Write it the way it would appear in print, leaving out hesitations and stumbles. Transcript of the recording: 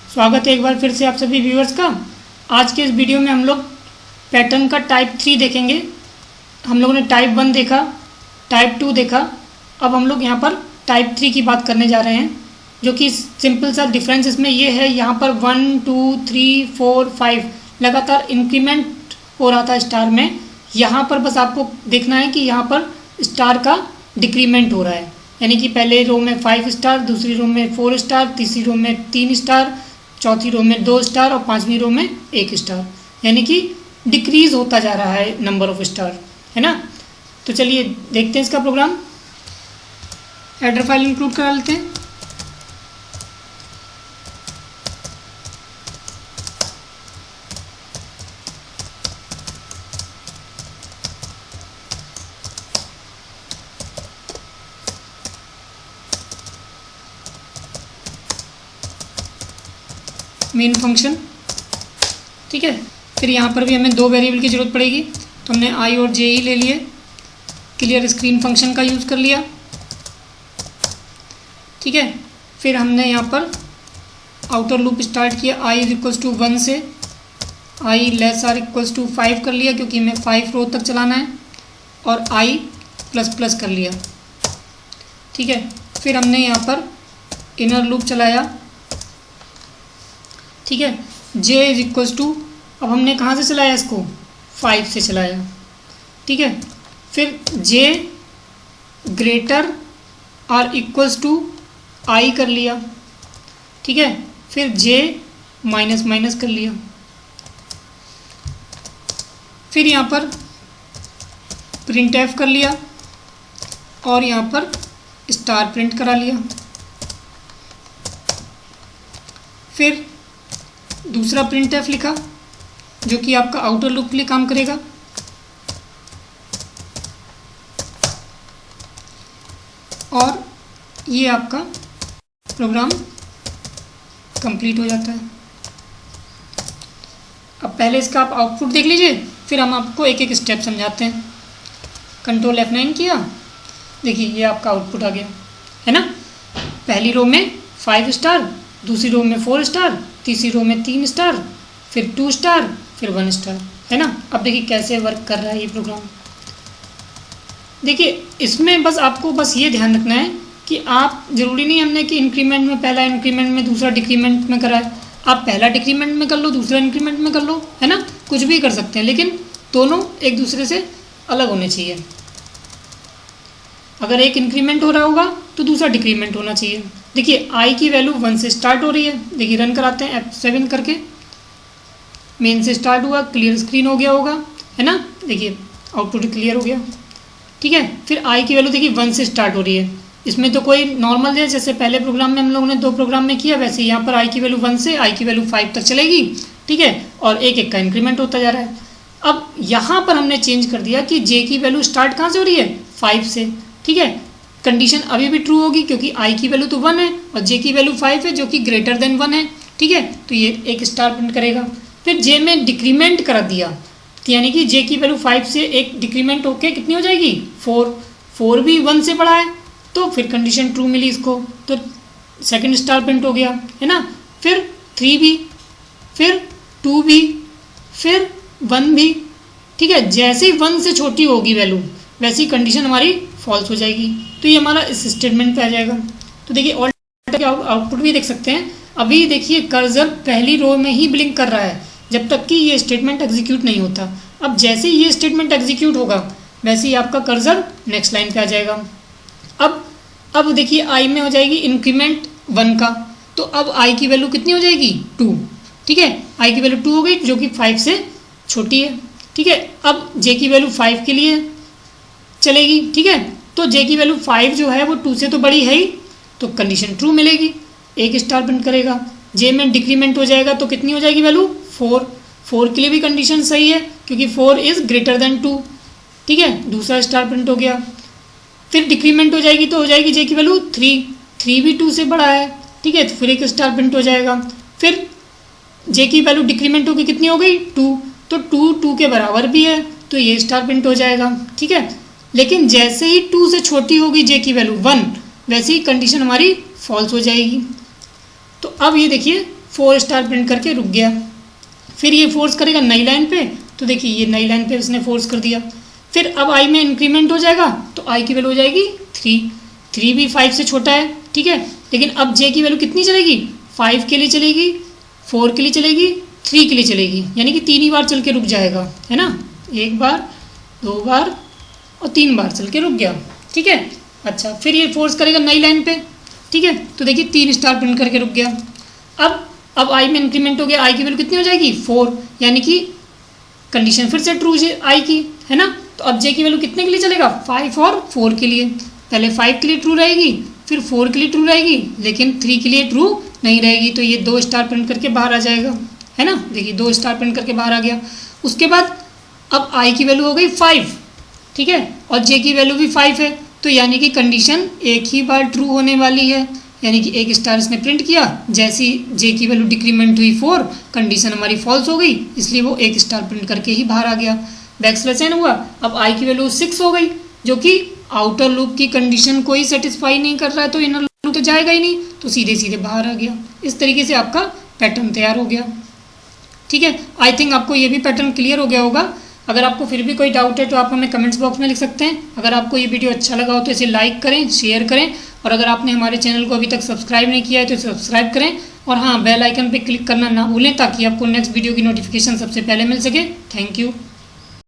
स्वागत है एक बार फिर से आप सभी व्यूअर्स का। आज के इस वीडियो में हम लोग पैटर्न का टाइप 3 देखेंगे। हम लोगों ने टाइप 1 देखा, टाइप 2 देखा, अब हम लोग यहाँ पर टाइप 3 की बात करने जा रहे हैं, जो कि सिंपल सा डिफरेंस इसमें ये है, यहाँ पर 1 2 3 4 5 लगातार इंक्रीमेंट हो रहा था स्टार में। यहाँ पर बस आपको देखना है कि यहाँ पर स्टार का डिक्रीमेंट हो रहा है, यानी कि पहले रो में 5 स्टार, दूसरी रो में 4 स्टार, तीसरी रो में 3 स्टार, चौथी रो में 2 स्टार और पांचवी रो में 1 स्टार, यानी कि डिक्रीज होता जा रहा है नंबर ऑफ स्टार, है ना। तो चलिए देखते हैं इसका प्रोग्राम। हेडर फाइल इंक्लूड करा लेते हैं। मेन फंक्शन, ठीक है। फिर यहाँ पर भी हमें 2 वेरिएबल की ज़रूरत पड़ेगी, तो हमने आई और जे ही ले लिए। क्लियर स्क्रीन फंक्शन का यूज़ कर लिया, ठीक है। फिर हमने यहाँ पर आउटर लूप स्टार्ट किया, आई इज इक्वल्स टू 1 से आई लेस आर इक्वल्स टू 5 कर लिया, क्योंकि हमें 5 रो तक चलाना है, और आई प्लस प्लस कर लिया, ठीक है। फिर हमने यहाँ पर इनर लूप चलाया, ठीक है। j इज इक्वल्स टू, अब हमने कहाँ से चलाया इसको, 5 से चलाया, ठीक है। फिर j ग्रेटर और इक्वल्स टू i कर लिया, ठीक है। फिर j माइनस माइनस कर लिया। फिर यहाँ पर प्रिंट एफ कर लिया और यहाँ पर स्टार प्रिंट करा लिया। फिर दूसरा प्रिंट एफ लिखा, जो कि आपका आउटर लूप के लिए काम करेगा। और ये आपका प्रोग्राम कंप्लीट हो जाता है। अब पहले इसका आप आउटपुट देख लीजिए, फिर हम आपको एक एक स्टेप समझाते हैं। कंट्रोल F9 किया, देखिए ये आपका आउटपुट आ गया, है ना। पहली रो में 5 स्टार, दूसरी रो में 4 स्टार, तीसरी रो में 3 स्टार, फिर 2 स्टार, फिर 1 स्टार, है ना। अब देखिए कैसे वर्क कर रहा है ये प्रोग्राम। देखिए इसमें बस आपको बस ये ध्यान रखना है कि आप, ज़रूरी नहीं हमने कि इंक्रीमेंट में पहला इंक्रीमेंट में दूसरा डिक्रीमेंट में करा है, आप पहला डिक्रीमेंट में कर लो, दूसरा इंक्रीमेंट में कर लो, है ना। कुछ भी कर सकते हैं, लेकिन दोनों एक दूसरे से अलग होने चाहिए। अगर एक इंक्रीमेंट हो रहा होगा तो दूसरा डिक्रीमेंट होना चाहिए। देखिए आई की वैल्यू 1 से स्टार्ट हो रही है, देखिए रन कराते हैं F7 करके। मेन से स्टार्ट हुआ, क्लियर स्क्रीन हो गया होगा, है ना। देखिए आउटपुट क्लियर हो गया, ठीक है। फिर आई की वैल्यू देखिए 1 से स्टार्ट हो रही है, इसमें तो कोई नॉर्मल है, जैसे पहले प्रोग्राम में हम लोगों ने 2 प्रोग्राम में किया, वैसे यहाँ पर आई की वैल्यू 1 से आई की वैल्यू 5 तक चलेगी, ठीक है। और एक एक का इंक्रीमेंट होता जा रहा है। अब यहाँ पर हमने चेंज कर दिया कि जे की वैल्यू स्टार्ट कहाँ से हो रही है, 5 से, ठीक है। कंडीशन अभी भी ट्रू होगी, क्योंकि आई की वैल्यू तो 1 है और जे की वैल्यू 5 है, जो कि ग्रेटर देन 1 है, ठीक है। तो ये एक स्टार प्रिंट करेगा। फिर जे में डिक्रीमेंट कर दिया, यानी कि जे की वैल्यू 5 से एक डिक्रीमेंट होके कितनी हो जाएगी, 4 भी 1 से बड़ा है, तो फिर कंडीशन ट्रू मिली इसको, तो सेकंड स्टार प्रिंट हो गया, है ना। फिर 3 भी, फिर 2 भी, फिर 1 भी, ठीक है। जैसे ही 1 से छोटी होगी वैल्यू, वैसी कंडीशन हमारी फॉल्स हो जाएगी, तो ये हमारा इस स्टेटमेंट पे आ जाएगा। तो देखिए ऑल आउटपुट भी देख सकते हैं। अभी देखिए कर्सर पहली रो में ही ब्लिंक कर रहा है, जब तक कि ये स्टेटमेंट एग्जीक्यूट नहीं होता। अब जैसे ही ये स्टेटमेंट एग्जीक्यूट होगा, वैसे ही आपका कर्सर नेक्स्ट लाइन पे आ जाएगा। अब देखिए आई में हो जाएगी इंक्रीमेंट 1 का, तो अब आई की वैल्यू कितनी हो जाएगी, 2, ठीक है। आई की वैल्यू 2 हो गई, जो कि 5 से छोटी है, ठीक है। अब जे की वैल्यू 5 के लिए चलेगी, ठीक है। तो जे की वैल्यू 5 जो है वो 2 से तो बड़ी है ही, तो कंडीशन ट्रू मिलेगी, एक स्टार प्रिंट करेगा। जे में डिक्रीमेंट हो जाएगा, तो कितनी हो जाएगी वैल्यू, 4 के लिए भी कंडीशन सही है, क्योंकि 4 इज़ ग्रेटर देन 2, ठीक है। दूसरा स्टार प्रिंट हो गया। फिर डिक्रीमेंट हो जाएगी, तो हो जाएगी जे की वैल्यू 3 भी 2 से बड़ा है, ठीक है। तो फिर एक स्टार प्रिंट हो जाएगा। फिर जे की वैल्यू डिक्रीमेंट होगी, कितनी हो गई, 2, तो 2 के बराबर भी है, तो ये स्टार प्रिंट हो जाएगा, ठीक है। लेकिन जैसे ही 2 से छोटी होगी जे की वैल्यू 1, वैसे ही कंडीशन हमारी फॉल्स हो जाएगी। तो अब ये देखिए 4 स्टार प्रिंट करके रुक गया। फिर ये फोर्स करेगा नई लाइन पे, तो देखिए ये नई लाइन पे उसने फोर्स कर दिया। फिर अब आई में इंक्रीमेंट हो जाएगा, तो आई की वैल्यू हो जाएगी 3। 3 भी 5 से छोटा है, ठीक है। लेकिन अब जे की वैल्यू कितनी चलेगी, 5 के लिए चलेगी, 4 के लिए चलेगी, 3 के लिए चलेगी, यानी कि 3 ही बार चल के रुक जाएगा, है ना। 1 बार, 2 बार और 3 बार चल के रुक गया, ठीक है। अच्छा, फिर ये फोर्स करेगा नई लाइन पे, ठीक है। तो देखिए 3 स्टार प्रिंट करके रुक गया। अब आई में इंक्रीमेंट हो गया, आई की वैल्यू कितनी हो जाएगी 4, यानी कि कंडीशन फिर से ट्रू आई की, है ना। तो अब जे की वैल्यू कितने के लिए चलेगा, 5 और 4 के लिए। पहले 5 के लिए ट्रू रहेगी, फिर 4 के लिए ट्रू रहेगी, लेकिन 3 के लिए ट्रू नहीं रहेगी। तो ये 2 स्टार प्रिंट करके बाहर आ जाएगा, है ना। देखिए 2 स्टार प्रिंट करके बाहर आ गया। उसके बाद अब आई की वैल्यू हो गई 5, ठीक है, और जे की वैल्यू भी 5 है, तो यानी कि कंडीशन एक ही बार ट्रू होने वाली है, यानी कि 1 स्टार इसने प्रिंट किया, जैसी जे की वैल्यू डिक्रीमेंट हुई 4, कंडीशन हमारी फॉल्स हो गई, इसलिए वो 1 स्टार प्रिंट करके ही बाहर आ गया। बैकस्लैश एन हुआ। अब आई की वैल्यू 6 हो गई, जो कि आउटर लूप की कंडीशन को ही सेटिस्फाई नहीं कर रहा है, तो इनर लूप तो जाएगा ही नहीं, तो सीधे सीधे बाहर आ गया। इस तरीके से आपका पैटर्न तैयार हो गया, ठीक है। आई थिंक आपको ये भी पैटर्न क्लियर हो गया होगा। अगर आपको फिर भी कोई डाउट है तो आप हमें कमेंट्स बॉक्स में लिख सकते हैं। अगर आपको ये वीडियो अच्छा लगा हो तो इसे लाइक करें, शेयर करें, और अगर आपने हमारे चैनल को अभी तक सब्सक्राइब नहीं किया है तो सब्सक्राइब करें, और हाँ, बेल आइकन पे क्लिक करना ना भूलें ताकि आपको नेक्स्ट वीडियो की नोटिफिकेशन सबसे पहले मिल सके। Thank you.